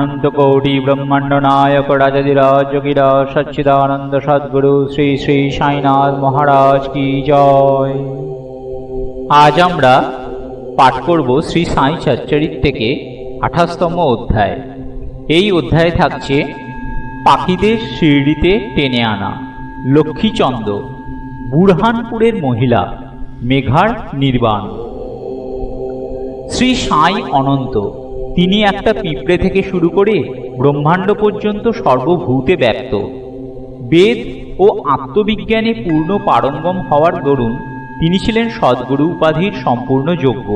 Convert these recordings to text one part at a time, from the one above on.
अनंत कोटि ब्रह्मांड नायक राजाधिराज योगीराज सच्चिदानंद सद्गुरु श्री श्री साईनाथ महाराज की जय। आज আমরা পাঠ করব শ্রী সাই সচ্চরিত থেকে 28তম অধ্যায়। এই অধ্যায়ে থাকছে পাখিদের শিরডিতে টেনে আনা, লক্ষ্মীচন্দ্র, বুরহানপুরের মহিলা, মেঘার নির্বাণ। শ্রী সাই অনন্ত, তিনি একটা পিঁপড়ে থেকে শুরু করে ব্রহ্মাণ্ড পর্যন্ত সর্বভূতে ব্যপ্ত। বেদ ও আত্মবিজ্ঞানে পূর্ণ পারঙ্গম হওয়ার দরুন তিনি ছিলেন সদ্গুরু উপাধির সম্পূর্ণ যোগ্য।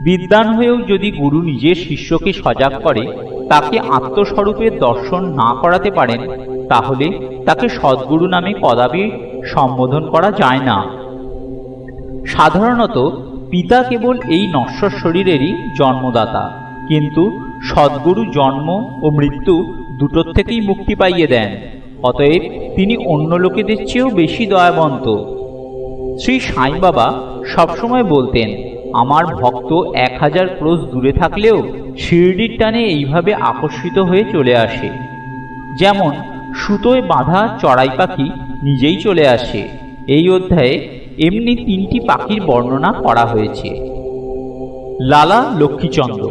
বিদ্বান হয়েও যদি গুরু নিজের শিষ্যকে সজাগ করে তাকে আত্মস্বরূপের দর্শন না করাতে পারেন, তাহলে তাকে সদ্গুরু নামে কদাপি সম্বোধন করা যায় না। সাধারণত পিতা কেবল এই নশ্বর শরীরেরই জন্মদাতা, কিন্তু সদ্গুরু জন্ম ও মৃত্যু দুটোর থেকেই মুক্তি পাইয়ে দেন। অতএব তিনি অন্য লোকেদের চেয়েও বেশি দয়াবন্ত। শ্রী সাই বাবা সবসময় বলতেন, আমার ভক্ত 1000 ক্রোশ দূরে থাকলেও শিরডির টানে এইভাবে আকর্ষিত হয়ে চলে আসে, যেমন সুতোয় বাঁধা চড়াই পাখি নিজেই চলে আসে। এই অধ্যায়ে এমনি 3টি পাখির বর্ণনা করা হয়েছে। লালা লক্ষ্মীচন্দ্র,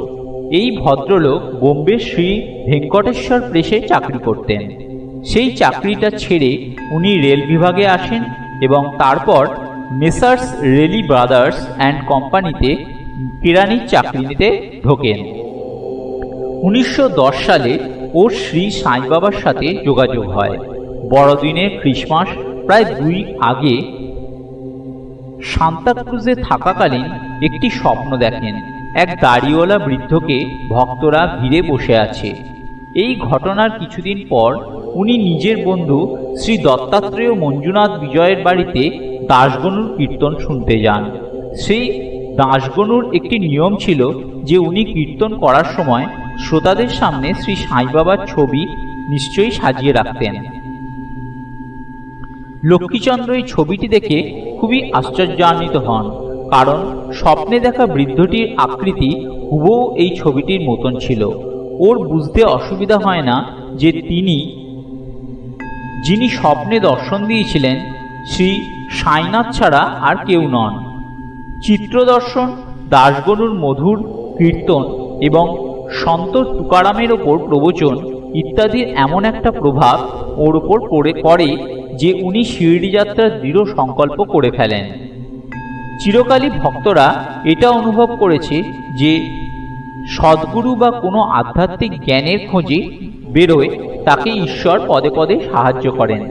এই ভদ্রলোক বোম্বে শ্রী ভেঙ্কটেশ্বর প্রেসে চাকরি করতেন। সেই চাকরিটা ছেড়ে উনি রেল বিভাগে আসেন এবং তারপর মেসার্স রেলি ব্রাদার্স অ্যান্ড কোম্পানিতে কেরানির চাকরি নিতে ঢোকেন। 1910 সালে ওর শ্রী সাই বাবার সাথে যোগাযোগ হয়। বড়দিনের ক্রিসমাস প্রায় 2 আগে সান্তাক্রুজে থাকাকালীন একটি স্বপ্ন দেখেন। এক দাড়িওয়ালা বৃদ্ধকে ভক্তরা ঘিরে বসে আছে। এই ঘটনার কিছুদিন পর উনি নিজের বন্ধু শ্রী দত্তাত্রেয় মঞ্জুনাথ বিজয়ের বাড়িতে দাসগণুর কীর্তন শুনতে যান। সেই দাসগণুর একটি নিয়ম ছিল যে উনি কীর্তন করার সময় শ্রোতাদের সামনে শ্রী সাই বাবার ছবি নিশ্চয়ই সাজিয়ে রাখতেন। লক্ষ্মীচন্দ্র এই ছবিটি দেখে খুবই আশ্চর্যান্বিত হন, কারণ স্বপ্নে দেখা বৃদ্ধটির আকৃতি হুবহু এই ছবিটির মতন ছিল। ওর বুঝতে অসুবিধা হয় না যে যিনি স্বপ্নে দর্শন দিয়েছিলেন শ্রী সাইনাথ ছাড়া আর কেউ নন। চিত্রদর্শন, দাসগণুর মধুর কীর্তন এবং সন্ত তুকারামের ওপর প্রবচন ইত্যাদির এমন একটা প্রভাব ওর ওপর পড়ে যে উনি শিরডি যাত্রার দৃঢ় সংকল্প করে ফেলেন। চিরকালই ভক্তরা এটা অনুভব করেছে যে সদ্গুরু বা কোনো আধ্যাত্মিক জ্ঞানের খোঁজে বেরোয় তাকে ঈশ্বর পদে পদে সাহায্য করেন।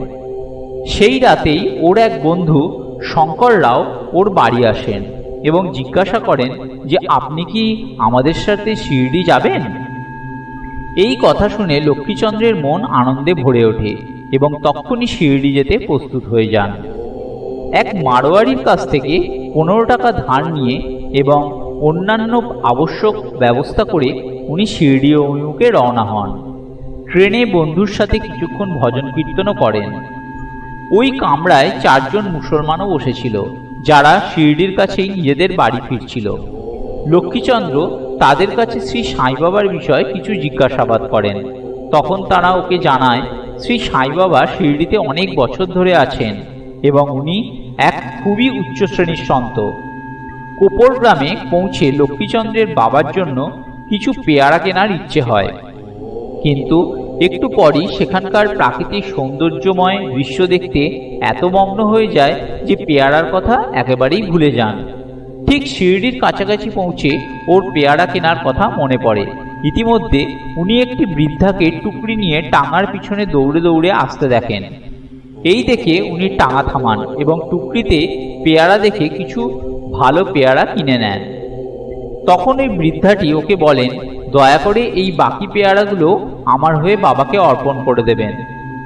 সেই রাতেই ওর এক বন্ধু শঙ্কর রাও ওর বাড়ি আসেন এবং জিজ্ঞাসা করেন যে আপনি কি আমাদের সাথে শিরডি যাবেন? এই কথা শুনে লক্ষ্মীচন্দ্রের মন আনন্দে ভরে ওঠে এবং তখনই শিরডি যেতে প্রস্তুত হয়ে যান। এক মারোয়ারির কাছ থেকে 15 টাকা ধার নিয়ে এবং অন্যান্য আবশ্যক ব্যবস্থা করে উনি শিরডি অভিমুখে রওনা হন। ট্রেনে বন্ধুর সাথে কিছুক্ষণ ভজন কীর্তনও করেন। ওই কামরায় 4 জন মুসলমানও বসেছিল, যারা শিরডির কাছেই নিজেদের বাড়ি ফিরছিল। লক্ষ্মীচন্দ্র তাদের কাছে শ্রী সাই বাবার বিষয়ে কিছু জিজ্ঞাসাবাদ করেন। তখন তারা ওকে জানায় শ্রী সাই বাবা শিরডিতে অনেক বছর ধরে আছেন এবং উনি এক খুবই উচ্চ শ্রেণীর সন্ত। কোপর গ্রামে পৌঁছে লক্ষ্মীচন্দ্রের বাবার জন্য কিছু পেয়ারা কেনার ইচ্ছে হয়, কিন্তু একটু পরই সেখানকার প্রাকৃতিক সৌন্দর্যময় দৃশ্য দেখতে এত মগ্ন হয়ে যায় যে পেয়ারার কথা একেবারেই ভুলে যান। ঠিক শিরডির কাছাকাছি পৌঁছে ওর পেয়ারা কেনার কথা মনে পড়ে। ইতিমধ্যে উনি একটি বৃদ্ধাকে টুকরি নিয়ে টাঙার পিছনে দৌড়ে দৌড়ে আসতে দেখেন। এই দেখে উনি টাঙা থামান এবং টুকরিতে পেয়ারা দেখে কিছু ভালো পেয়ারা কিনে নেন। তখন ওই বৃদ্ধাটি ওকে বলেন, দয়া করে এই বাকি পেয়ারাগুলো আমার হয়ে বাবাকে অর্পণ করে দেবেন।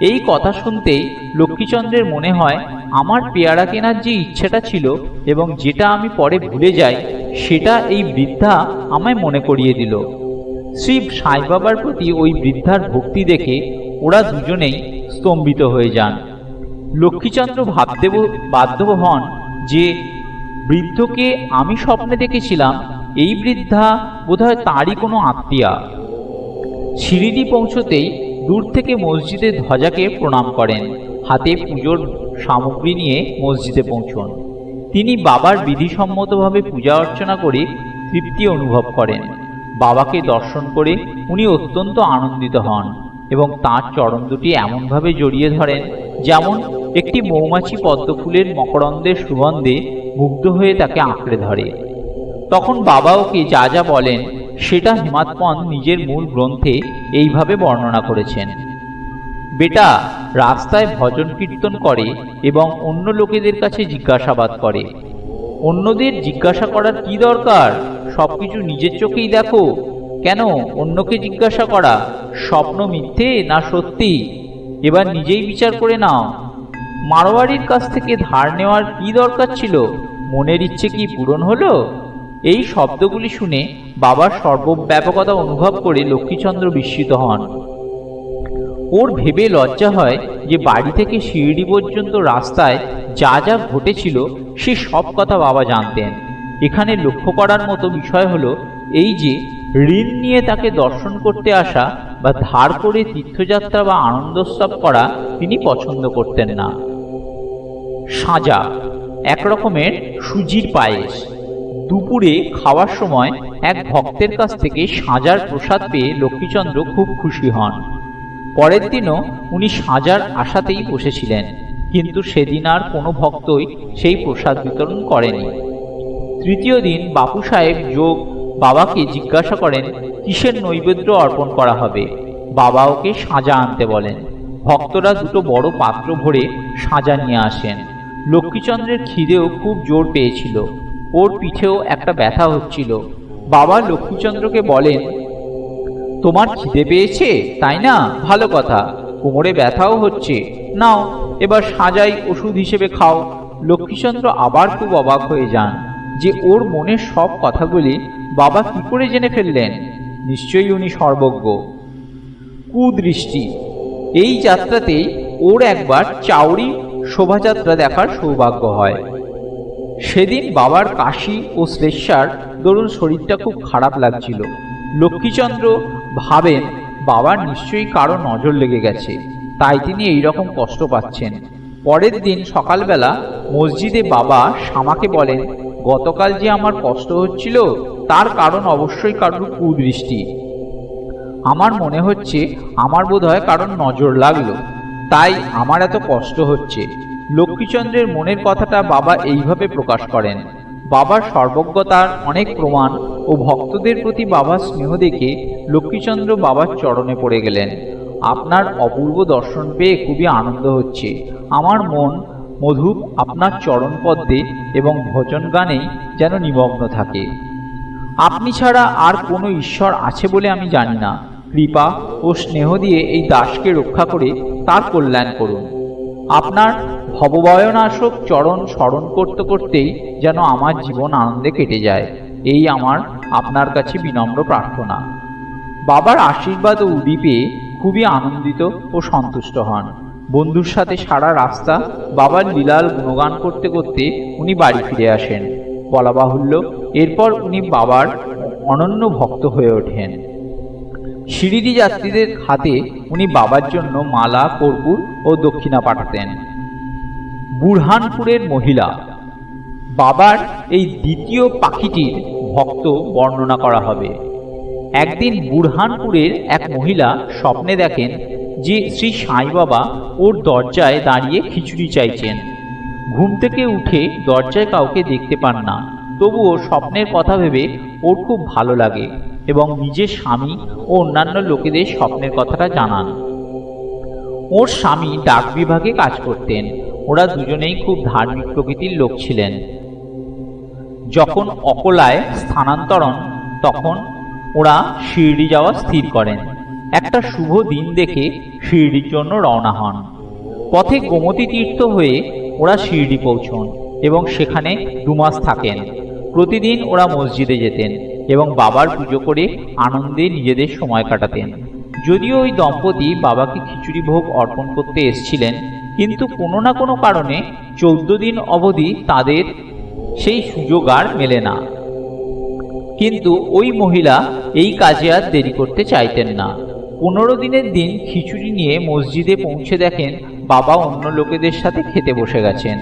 এই কথা শুনতেই লক্ষ্মীচন্দ্রের মনে হয়, আমার পেয়ারা কেনার যে ইচ্ছেটা ছিল এবং যেটা আমি পরে ভুলে যাই, সেটা এই বৃদ্ধা আমায় মনে করিয়ে দিল। শ্রী সাই বাবার প্রতি ওই বৃদ্ধার ভক্তি দেখে ওরা দুজনেই স্তম্ভিত হয়ে যান। লক্ষ্মীচন্দ্র ভাবতে বাধ্য হন যে বৃদ্ধকে আমি স্বপ্নে দেখেছিলাম, এই বৃদ্ধা বোধহয় তারই কোনো আত্মীয়া। শিরিডি পৌঁছতেই দূর থেকে মসজিদের ধ্বজাকে প্রণাম করেন। হাতে পুজোর সামগ্রী নিয়ে মসজিদে পৌঁছন। তিনি বাবার বিধিসম্মতভাবে পূজা অর্চনা করে তৃপ্তি অনুভব করেন। বাবাকে দর্শন করে উনি অত্যন্ত আনন্দিত হন এবং তাঁর চরণ দুটি এমনভাবে জড়িয়ে ধরেন যেমন একটি মৌমাছি পদ্মফুলের মকরন্দের সুগন্ধে মুগ্ধ হয়ে তাকে আঁকড়ে ধরে। তখন বাবা ওকে যা যা বলেন সেটা হেমাৎপন্থ নিজের মূল গ্রন্থে এইভাবে বর্ণনা করেছেন। বেটা রাস্তায় ভজন কীর্তন করে এবং অন্য লোকেদের কাছে জিজ্ঞাসাবাদ করে। অন্যদের জিজ্ঞাসা করার কি দরকার? সবকিছু নিজের চোখেই দেখো। কেন অন্যকে জিজ্ঞাসা করা? স্বপ্ন মিথ্যে না সত্যি? এবার নিজেই বিচার করে নাও। মারোয়ারির কাছ থেকে ধার নেওয়ার কি দরকার ছিল? মনের ইচ্ছে কি পূরণ হলো? এই শব্দগুলি শুনে বাবার সর্বব্যাপকতা অনুভব করে লক্ষ্মীচন্দ্র বিস্মিত হন। ওর ভেবে লজ্জা হয় যে বাড়ি থেকে শিরডি পর্যন্ত রাস্তায় যা যা ঘটেছিল সে সব কথা বাবা জানতেন। এখানে লক্ষ্য করার মতো বিষয় হলো এই যে ঋণ নিয়ে তাকে দর্শন করতে আসা বা ধার করে তীর্থযাত্রা বা আনন্দোৎসব করা তিনি পছন্দ করতেন না। সাজা এক রকমের সুজির পায়েস। দুপুরে খাওয়ার সময় এক ভক্তের কাছ থেকে সাজার প্রসাদ পেয়ে লক্ষ্মীচন্দ্র খুব খুশি হন। পরের দিনও উনি সাজার আশাতেই বসেছিলেন, কিন্তু সেদিন আর কোনো ভক্তই সেই প্রসাদ বিতরণ করেনি। তৃতীয় দিন বাপু সাহেব যোগ বাবাকে জিজ্ঞাসা করেন কিসের নৈবেদ্য অর্পণ করা হবে। বাবা ওকে সাজা আনতে বলেন। ভক্তরা দুটো বড় পাত্র ভরে সাজা নিয়ে আসেন। লক্ষ্মীচন্দ্রের খিদেও খুব জোর পেয়েছিল। ওর পিঠেও একটা ব্যথা হচ্ছিল। বাবা লক্ষ্মীচন্দ্রকে বলেন, তোমার খিদে পেয়েছে তাই না? ভালো কথা। কোমরে ব্যথাও হচ্ছে, নাও এবার সাজাই ওষুধ হিসেবে খাও। লক্ষ্মীচন্দ্র আবার খুব অবাক হয়ে যান যে ওর মনের সব কথাগুলি বাবা কি করে জেনে ফেললেন। নিশ্চয়ই উনি সর্বজ্ঞ। কুদৃষ্টি। এই যাত্রাতেই ওর একবার চাউরি শোভাযাত্রা দেখার সৌভাগ্য হয়। সেদিন বাবার কাশি ও শ্লেষার দরুন শরীরটা খুব খারাপ লাগছিল। লক্ষ্মীচন্দ্র ভাবেন বাবার নিশ্চয়ই কারো নজর লেগে গেছে, তাই তিনি এই রকম কষ্ট পাচ্ছেন। পরের দিন সকালবেলা মসজিদে বাবা শ্যামাকে বলেন, গতকাল যে আমার কষ্ট হচ্ছিল তার কারণ অবশ্যই কারোর কুদৃষ্টি। আমার মনে হচ্ছে আমার বোধহয় কারণ নজর লাগলো, তাই আমার এত কষ্ট হচ্ছে। লক্ষ্মীচন্দ্রের মনের কথাটা বাবা এইভাবে প্রকাশ করেন। বাবার সর্বজ্ঞতার অনেক প্রমাণ ও ভক্তদের প্রতি বাবার স্নেহ দেখে লক্ষ্মীচন্দ্র বাবার চরণে পড়ে গেলেন। আপনার অপূর্ব দর্শন পেয়ে খুবই আনন্দ হচ্ছে। আমার মন মধুপ আপনার চরণ পদ্মে এবং ভজন গানেই যেন নিমগ্ন থাকে। আপনি ছাড়া আর কোনো ঈশ্বর আছে বলে আমি জানি না। কৃপা ও স্নেহ দিয়ে এই দাসকে রক্ষা করে তার কল্যাণ করুন। আপনার ভবভয়নাশক চরণ স্মরণ করতে করতেই যেন আমার জীবন আনন্দে কেটে যায়, এই আমার আপনার কাছে বিনম্র প্রার্থনা। বাবার আশীর্বাদ ও উদি পেয়ে খুবই আনন্দিত ও সন্তুষ্ট হন। বন্ধুর সাথে সারা রাস্তা বাবার লীলার গুণগান করতে করতে উনি বাড়ি ফিরে আসেন। বলা বাহুল্য এরপর উনি বাবার অনন্য ভক্ত হয়ে ওঠেন। শিরিডি যাত্রীদের হাতে উনি বাবার জন্য মালা, কর্পূর ও দক্ষিণা পাঠাতেন। বুরহানপুরের মহিলা। বাবার এই দ্বিতীয় পাখিটির ভক্ত বর্ণনা করা হবে। একদিন বুরহানপুরের এক মহিলা স্বপ্নে দেখেন যে শ্রী সাই বাবা ওর দরজায় দাঁড়িয়ে খিচুড়ি চাইছেন। ঘুম থেকে উঠে দরজায় কাউকে দেখতে পান না, তবুও স্বপ্নের কথা ভেবে ওর খুব ভালো লাগে এবং নিজের স্বামী ও অন্যান্য লোকেদের স্বপ্নের কথাটা জানান। ওর স্বামী ডাক বিভাগে কাজ করতেন। ওরা দুজনেই খুব ধার্মিক প্রকৃতির লোক ছিলেন। যখন অকলায় স্থানান্তরণ তখন ওরা শিরডি যাওয়া স্থির করেন। একটা শুভ দিন দেখে শিরডির জন্য রওনা হন। পথে গোমতী তীর্থ হয়ে ওরা শিরডি পৌঁছন এবং সেখানে 2 মাস থাকেন। প্রতিদিন ওরা মসজিদে যেতেন এবং বাবার পুজো করে আনন্দে নিজেদের সময় কাটাতেন। যদিও ওই দম্পতি বাবাকে খিচুড়ি ভোগ অর্পণ করতে এসেছিলেন, কিন্তু কোনো না কোনো কারণে 14 দিন অবধি তাদের সেই সুযোগ আর মেলে না। কিন্তু ওই মহিলা এই কাজে আর দেরি করতে চাইতেন না। 15 দিনের দিন খিচুড়ি নিয়ে মসজিদে পৌঁছে দেখেন বাবা অন্য লোকেদের সাথে খেতে বসে গেছেন।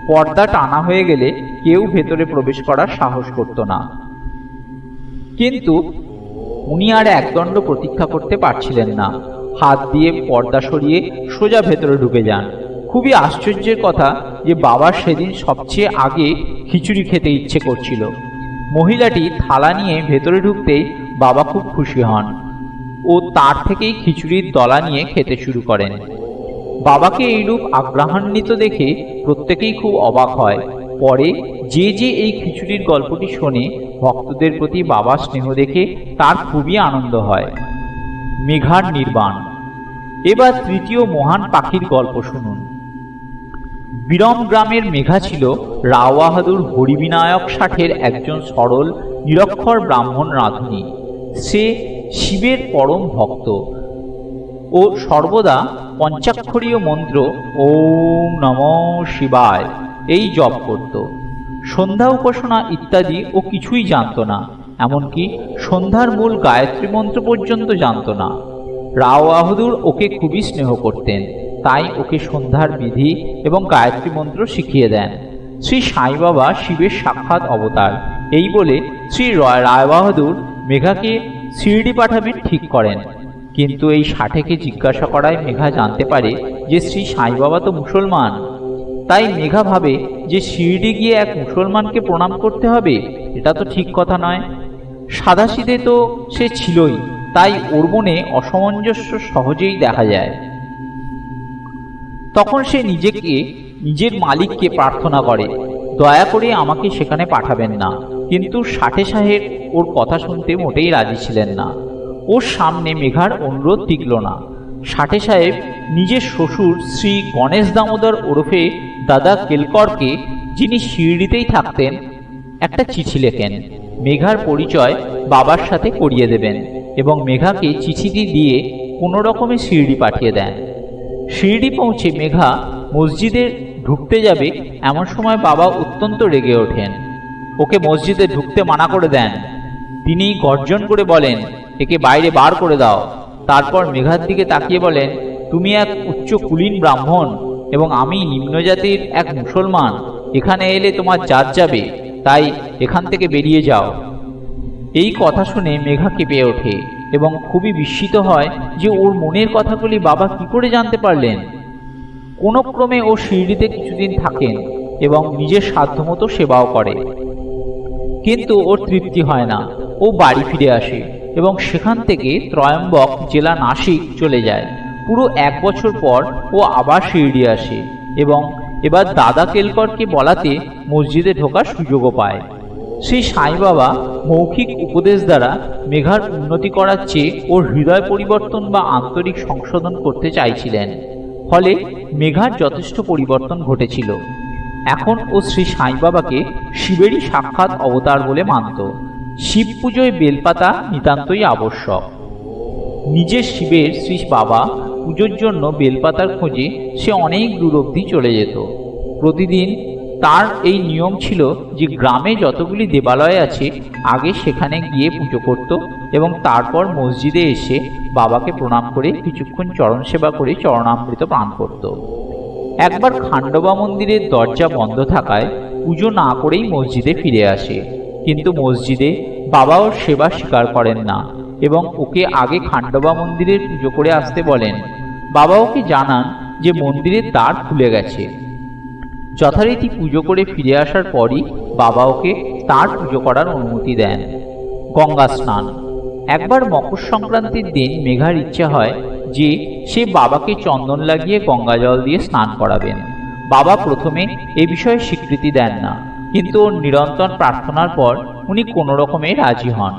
পর্দা টানা হয়ে গেলে কেউ ভেতরে প্রবেশ করার সাহস করত না। কিন্তু উনি আর একদণ্ড প্রতীক্ষা করতে পারছিলেন না। হাত দিয়ে পর্দা সরিয়ে সোজা ভেতরে ঢুকে যান। খুবই আশ্চর্যের কথা যে বাবার সেদিন সবচেয়ে আগে খিচুড়ি খেতে ইচ্ছে করছিল। মহিলাটি থালা নিয়ে ভেতরে ঢুকতেই বাবা খুব খুশি হন ও তার থেকেই খিচুড়ির দলা নিয়ে খেতে শুরু করেন। বাবাকে এইরূপ আগ্রহান্বিত দেখে প্রত্যেকেই খুব অবাক হয়। পরে যে যে এই খিচুড়ির গল্পটি শোনে ভক্তদের প্রতি বাবার স্নেহ দেখে তার খুবই আনন্দ হয়। মেঘার নির্বাণ। এবার তৃতীয় মহান পাখির গল্প শুনুন। বিরম গ্রামের মেঘা ছিল রাও বাহাদুর হরিবিনায়ক ষাঠের একজন সরল নিরক্ষর ব্রাহ্মণ রাঁধুনি। সে শিবের পরম ভক্ত ও সর্বদা পঞ্চাক্ষরীয় মন্ত্র ওম নমঃ শিবায় এই জপ করত। সন্ধ্যা উপাসনা ইত্যাদি ও কিছুই জানত না, এমনকি সন্ধ্যার মূল গায়ত্রী মন্ত্র পর্যন্ত জানত না। রাও বাহাদুর ওকে খুবই স্নেহ করতেন, তাই ওকে সন্ধ্যার বিধি এবং গায়ত্রী মন্ত্র শিখিয়ে দেন। শ্রী সাই বাবা শিবের সাক্ষাৎ অবতার এই বলে শ্রী রায় বাহাদুর মেঘাকে শিরডি পাঠাবেন ঠিক করেন। কিন্তু এই ষাঠেকে জিজ্ঞাসা করায় মেঘা জানতে পারে যে শ্রী সাই বাবা তো মুসলমান। তাই মেঘা ভাবে যে শিরডি গিয়ে এক মুসলমানকে প্রণাম করতে হবে, এটা তো ঠিক কথা নয়। সাদাসিধে তো সে ছিলই, তাই ওর মনে অসামঞ্জস্য সহজেই দেখা যায়। তখন সে নিজের মালিককে প্রার্থনা করে, দয়া করে আমাকে সেখানে পাঠাবেন না। কিন্তু ষাঠে সাহেব ওর কথা শুনতে মোটেই রাজি ছিলেন না। ওর সামনে মেঘার অনুরোধ টিকল না। ষাঠে সাহেব নিজের শ্বশুর শ্রী গণেশ দামোদর ওরফে দাদা কেলকরকে, যিনি শিরডিতেই থাকতেন, একটা চিঠি লেখেন। মেঘার পরিচয় বাবার সাথে করিয়ে দেবেন এবং মেঘাকে চিঠিটি দিয়ে কোনো রকমে শিরডি পাঠিয়ে দেন। শিরডি পৌঁছে মেঘা মসজিদে ঢুকতে যাবে, এমন সময় বাবা অত্যন্ত রেগে ওঠেন। ওকে মসজিদে ঢুকতে মানা করে দেন। তিনি গর্জন করে বলেন, একে বাইরে বার করে দাও। তারপর মেঘার দিকে তাকিয়ে বলেন, তুমি এক উচ্চ কুলীন ব্রাহ্মণ এবং আমি নিম্নজাতির এক মুসলমান। এখানে এলে তোমার জাত যাবে, তাই এখান থেকে বেরিয়ে যাও। এই কথা শুনে মেঘা কেঁপে ওঠে এবং খুবই বিস্মিত হয় যে ওর মনের কথাগুলি বাবা কি করে জানতে পারলেন। কোনো ক্রমে ও শিরডিতে কিছুদিন থাকেন এবং নিজের সাধ্যমতো সেবাও করে। কিন্তু ওর তৃপ্তি হয় না। ও বাড়ি ফিরে আসে এবং সেখান থেকে ত্রয়ম্বক জেলা নাসিক চলে যায়। পুরো 1 বছর পর ও আবার শিরডি আসে এবং এবার দাদা কেলকরকে বলাতে মসজিদে ঢোকার সুযোগও পায়। শ্রী সাই বাবা মৌখিক উপদেশ দ্বারা মেঘার উন্নতি করার চেয়ে ওর হৃদয় পরিবর্তন বা আন্তরিক সংশোধন করতে চাইছিলেন। ফলে মেঘার যথেষ্ট পরিবর্তন ঘটেছিল। এখন ও শ্রী সাই বাবাকে শিবেরই সাক্ষাৎ অবতার বলে মানত। শিব পুজোয় বেলপাতা নিতান্তই আবশ্যক। নিজের শিবের শ্রী বাবা পুজোর জন্য বেলপাতার খোঁজে সে অনেক দূর অবধি চলে যেত। প্রতিদিন তার এই নিয়ম ছিল যে গ্রামে যতগুলি দেবালয় আছে আগে সেখানে গিয়ে পুজো করত এবং তারপর মসজিদে এসে বাবাকে প্রণাম করে কিছুক্ষণ চরণ সেবা করে চরণামৃত পান করত। একবার খান্ডবা মন্দিরের দরজা বন্ধ থাকায় পুজো না করেই মসজিদে ফিরে আসে। কিন্তু মসজিদে বাবা ওর সেবা স্বীকার করেন না এবং ওকে আগে খান্ডবা মন্দিরের পুজো করে আসতে বলেন। বাবা ওকে জানান যে মন্দিরের দ্বার খুলে গেছে। যথারীতি পুজো করে ফিরে আসার পরই বাবা ওকে তার পুজো করার অনুমতি দেন। গঙ্গা স্নান। একবার মকর সংক্রান্তির দিন মেঘার ইচ্ছা হয় যে সে বাবাকে চন্দন লাগিয়ে গঙ্গা জল দিয়ে স্নান করাবেন। বাবা প্রথমে এ বিষয়ে স্বীকৃতি দেন না, কিন্তু ওর নিরন্তর প্রার্থনার পর উনি কোনো রকমে রাজি হন।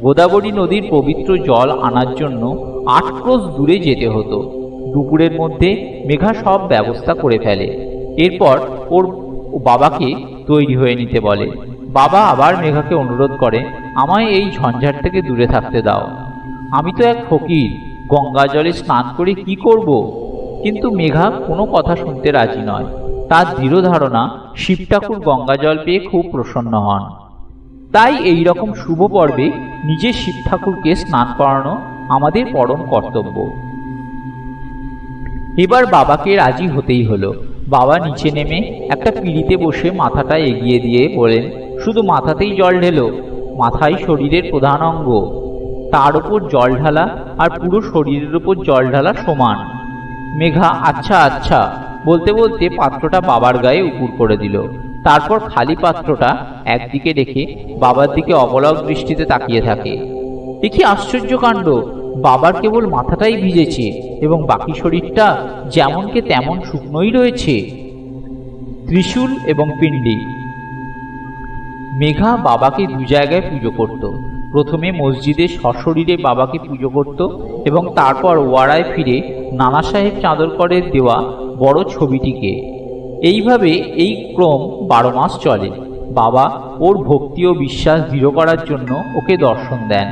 গোদাবরী নদীর পবিত্র জল আনার জন্য 8 ক্রোশ দূরে যেতে হতো। দুপুরের মধ্যে মেঘা সব ব্যবস্থা করে ফেলে। এরপর ওর বাবাকে তৈরি হয়ে নিতে বলে। বাবা আবার মেঘাকে অনুরোধ করে, আমায় এই ঝঞ্ঝাট থেকে দূরে থাকতে দাও। আমি তো এক ফকির, গঙ্গা জলে স্নান করে কি করব? কিন্তু মেঘা কোনো কথা শুনতে রাজি নয়। তার দৃঢ় ধারণা শিব ঠাকুর গঙ্গা জল পেয়ে খুব প্রসন্ন হন। তাই এই রকম শুভ পর্বে নিজে শিব ঠাকুরকে স্নান করানো আমাদের পরম কর্তব্য। এবার বাবাকে রাজি হতেই হলো। বাবা নিচে নেমে একটা পিঁড়িতে বসে মাথাটা এগিয়ে দিয়ে বলেন, শুধু মাথাতেই জল ঢেলো, মাথাই শরীরের প্রধান অঙ্গ, তার উপর জল ঢালা আর পুরো শরীরের উপর জল ঢালা সমান। মেঘা আচ্ছা আচ্ছা বলতে বলতে পাত্রটা বাবার গায়ে উপুর করে দিল। তারপর খালি পাত্রটা একদিকে রেখে বাবার দিকে অবলক দৃষ্টিতে তাকিয়ে থাকে। এ কি আশ্চর্য কাণ্ড! বাবার কেবল মাথাটাই ভিজেছে এবং বাকি শরীরটা যেমনকে তেমন শুকনোই রয়েছে। ত্রিশূল এবং পিণ্ডি। মেঘা বাবাকে দু জায়গায় পুজো করত। প্রথমে মসজিদে সশরীরে বাবাকে পুজো করত এবং তারপর ওয়ারায় ফিরে নানা সাহেব চাঁদরকরের দেওয়া বড় ছবিটিকে। এইভাবে এই ক্রম 12 মাস চলে। বাবা ওর ভক্তি ও বিশ্বাস দৃঢ় করার জন্য ওকে দর্শন দেন।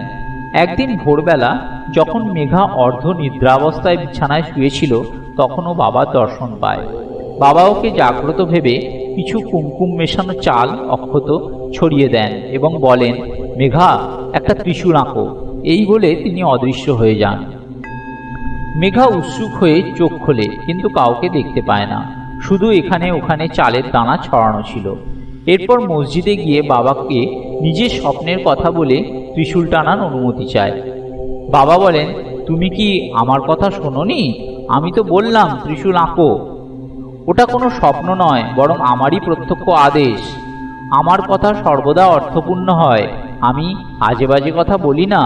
একদিন ভোরবেলা যখন মেঘা অর্ধ নিদ্রাবস্থায় বিছানায় শুয়েছিল, তখনও বাবার দর্শন পায়। বাবা ওকে জাগ্রত ভেবে কিছু কুমকুম মেশানো চাল অক্ষত ছড়িয়ে দেন এবং বলেন, মেঘা একটা ত্রিশূল আঁকো। এই বলে তিনি অদৃশ্য হয়ে যান। মেঘা উৎসুক হয়ে চোখ খোলে, কিন্তু কাউকে দেখতে পায় না। শুধু এখানে ওখানে চালের দানা ছড়ানো ছিল। এরপর মসজিদে গিয়ে বাবাকে নিজের স্বপ্নের কথা বলে ত্রিশূল টানার অনুমতি চায়। বাবা বলেন, তুমি কি আমার কথা শোনোনি? আমি তো বললাম ত্রিশূল আঁকো। ওটা কোনো স্বপ্ন নয়, বরং আমারই প্রত্যক্ষ আদেশ। আমার কথা সর্বদা অর্থপূর্ণ হয়, আমি আজে বাজে কথা বলি না।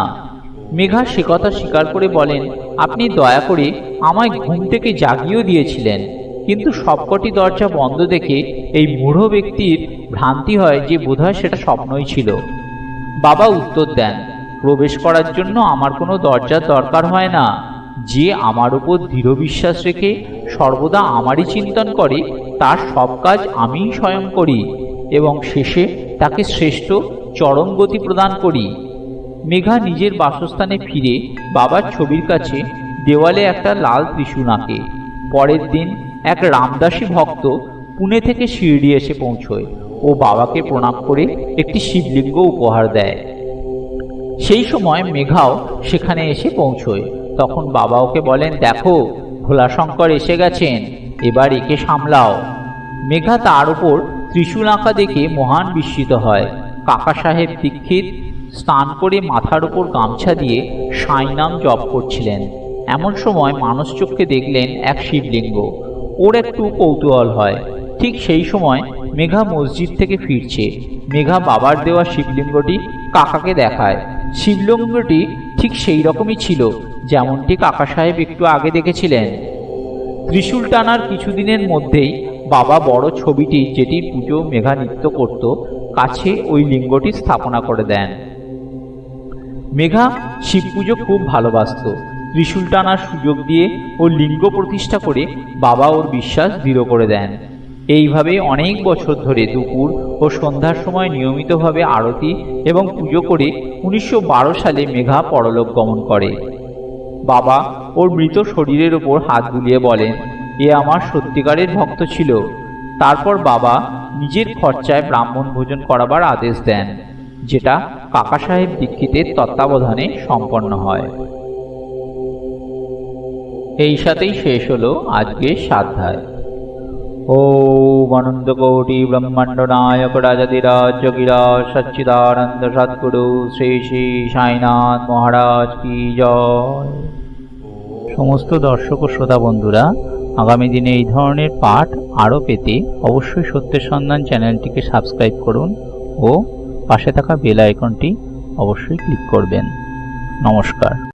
মেঘা সে কথা স্বীকার করে বলেন, আপনি দয়া করে আমায় ঘুম থেকে জাগিয়েও দিয়েছিলেন, কিন্তু সবকটি দরজা বন্ধ দেখে এই মূঢ় ব্যক্তির ভ্রান্তি হয় যে বোধহয় সেটা স্বপ্নই ছিল। বাবা উত্তর দেন, প্রবেশ করার জন্য আমার কোনো দরজার দরকার হয় না। যে আমার উপর দৃঢ় বিশ্বাস রেখে সর্বদা আমারই চিন্তন করে, তার সব কাজ আমিই স্বয়ং করি এবং শেষে তাকে শ্রেষ্ঠ চরম গতি প্রদান করি। মেঘা নিজের বাসস্থানে ফিরে বাবার ছবির কাছে দেওয়ালে একটা লাল ত্রিশূল আঁকে। পরের দিন এক রামদাসী ভক্ত পুনে থেকে শিরডি এসে পৌঁছয় ও বাবাকে প্রণাম করে একটি শিবলিঙ্গ উপহার দেয়। সেই সময় মেঘাও সেখানে এসে পৌঁছয়। তখন বাবা ওকে বলেন, দেখো ভোলাশঙ্কর এসে গেছেন, এবার একে সামলাও। মেঘা তার উপর ত্রিশূল আঁকা দেখে মহান বিস্মিত হয়। কাকা সাহেব দীক্ষিত স্নান করে মাথার উপর গামছা দিয়ে সাঁই নাম জপ করছিলেন। এমন সময় মানসচক্ষে দেখলেন এক শিবলিঙ্গ। ওর একটু কৌতূহল হয়। ঠিক সেই সময় মেঘা মসজিদ থেকে ফিরছে। মেঘা বাবার দেওয়া শিবলিঙ্গটি কাকাকে দেখায়। শিবলিঙ্গটি ঠিক সেই রকমই ছিল যেমনটি কাকা সাহেব একটু আগে দেখেছিলেন। ত্রিশূল টানার কিছুদিনের মধ্যেই বাবা বড় ছবিটি, যেটির পুজো মেঘা নিত্য করত, কাছে ওই লিঙ্গটি স্থাপনা করে দেন। মেঘা শিব পুজো খুব ভালোবাসত। ত্রিশূল টানার সুযোগ দিয়ে ও লিঙ্গ প্রতিষ্ঠা করে বাবা ওর বিশ্বাস দৃঢ় করে দেন। এইভাবে অনেক বছর ধরে দুপুর ও সন্ধ্যার সময় নিয়মিতভাবে আরতি এবং পুজো করে 1912 সালে মেঘা পরলোক গমন করে। বাবা ওর মৃত শরীরের ওপর হাত বুলিয়ে বলেন, এ আমার সত্যিকারের ভক্ত ছিল। তারপর বাবা নিজের খরচায় ব্রাহ্মণ ভোজন করাবার আদেশ দেন, যেটা কাকা সাহেব দীক্ষিতের তত্ত্বাবধানে সম্পন্ন হয়। এই সাথেই শেষ হলো আজকের সাধ্যায়। ওম অনন্ত কোটি ব্রহ্মাণ্ড নায়ক রাজাধিরাজ যোগীরাজ সচ্চিদানন্দ সদ্গুরু শ্রী শ্রী সাইনাথ মহারাজ কি জয়। সমস্ত দর্শক ও শ্রোতা বন্ধুরা, আগামী দিনে এই ধরনের পাঠ আরও পেতে অবশ্যই সত্যের সন্ধান চ্যানেলটিকে সাবস্ক্রাইব করুন ও পাশে থাকা বেল আইকনটি অবশ্যই ক্লিক করবেন। নমস্কার।